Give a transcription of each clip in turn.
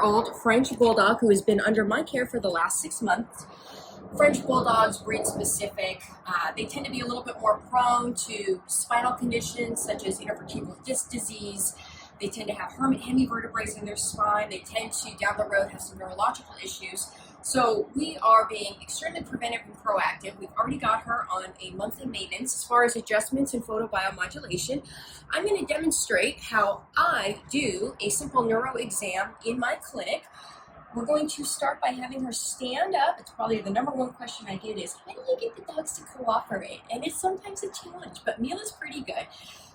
6-year-old French Bulldog who has been under my care for the last 6 months. French Bulldogs, breed specific, they tend to be a little bit more prone to spinal conditions such as intervertebral disc disease. They tend to have hemivertebrae in their spine. They tend to, down the road, have some neurological issues. So we are being extremely preventive and proactive. We've already got her on a monthly maintenance. As far as adjustments and photobiomodulation, I'm going to demonstrate how I do a simple neuro exam in my clinic. We're going to start by having her stand up. It's probably the number one question I get is, how do you get the dogs to cooperate? And it's sometimes a challenge, but Mila's pretty good.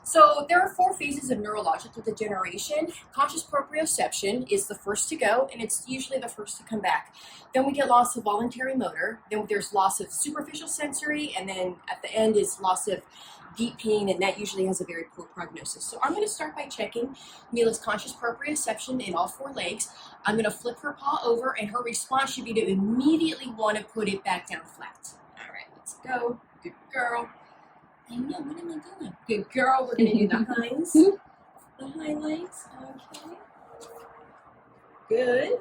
So there are 4 phases of neurological degeneration. Conscious proprioception is the first to go, and it's usually the first to come back. Then we get loss of voluntary motor. Then there's loss of superficial sensory, and then at the end is loss of deep pain, and that usually has a very poor prognosis. So I'm going to start by checking Mila's conscious proprioception in all 4 legs. I'm going to flip her paw over, and her response should be to immediately want to put it back down flat. All right, let's go. Good girl. I know, what am I doing? Good girl. We're going to do the hinds. The hind legs. Okay. Good.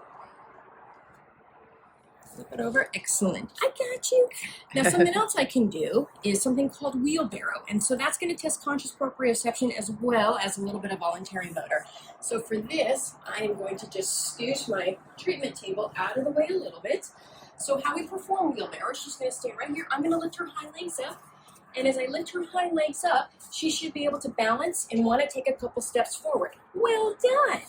Flip it over. Excellent. I got you. Now, something else I can do is something called Wheelbarrow. And so that's going to test conscious proprioception as well as a little bit of voluntary motor. So for this, I am going to just scooch my treatment table out of the way a little bit. So how we perform Wheelbarrow, she's going to stay right here. I'm going to lift her hind legs up. And as I lift her hind legs up, she should be able to balance and want to take a couple steps forward. Well done.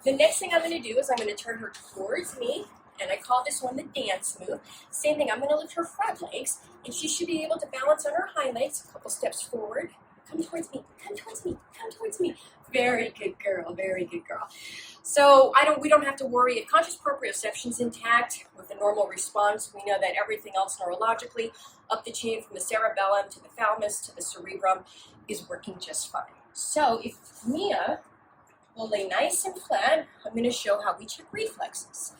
The next thing I'm going to do is I'm going to turn her towards me, and I call this one the dance move. Same thing, I'm going to lift her front legs, and she should be able to balance on her hind legs, a couple steps forward. Come towards me, come towards me, come towards me. Very good girl, very good girl. So we don't have to worry. If conscious proprioception is intact with a normal response, we know that everything else neurologically, up the chain from the cerebellum to the thalamus to the cerebrum, is working just fine. So if Mia will lay nice and flat, I'm going to show how we check reflexes.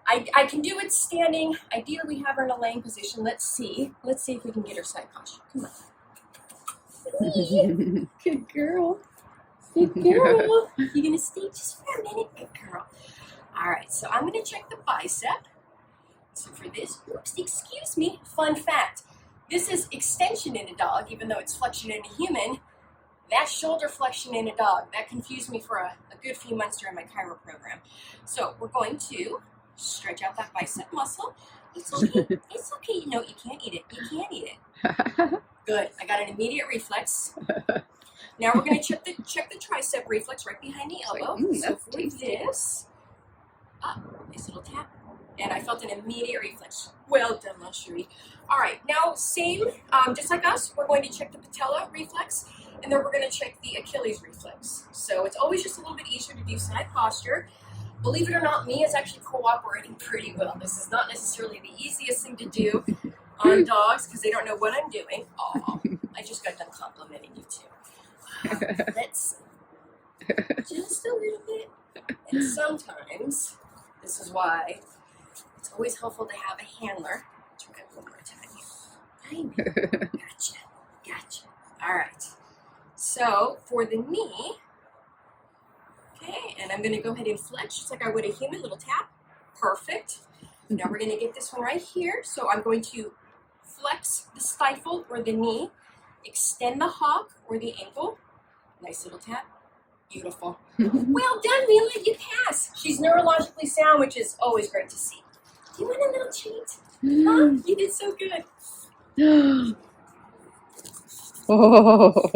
I can do it standing. Ideally, we have her in a laying position. Let's see if we can get her side posture. Come on. Good girl. Good girl. You're going to stay just for a minute? Good girl. All right, so I'm going to check the bicep. So for this, oops, excuse me, fun fact. This is extension in a dog, even though it's flexion in a human. That's shoulder flexion in a dog. That confused me for a good few months during my chiro program. So we're going to stretch out that bicep muscle. It's okay. It's okay. You know, you can't eat it. You can't eat it. Good. I got an immediate reflex. Now we're going to check the tricep reflex right behind the elbow. So for this, nice little tap. And I felt an immediate reflex. Well done, my cherie. All right, now same, just like us, we're going to check the Patella reflex, and then we're going to check the Achilles reflex. So it's always just a little bit easier to do side posture. Believe it or not, Mia is actually cooperating pretty well. This is not necessarily the easiest thing to do on dogs because they don't know what I'm doing. Oh, I just got done complimenting you too. Let's just a little bit. And sometimes, this is why it's always helpful to have a handler. Try it one more time. I know. Gotcha. All right. So for the knee, okay, and I'm going to go ahead and flex just like I would a human, little tap. Perfect. Now we're going to get this one right here. So I'm going to flex the stifle or the knee, extend the hock or the ankle. Nice little tap. Beautiful. Well done, Mila. You pass. She's neurologically sound, which is always great to see. Do you want a little treat? Huh? You did so good. Oh.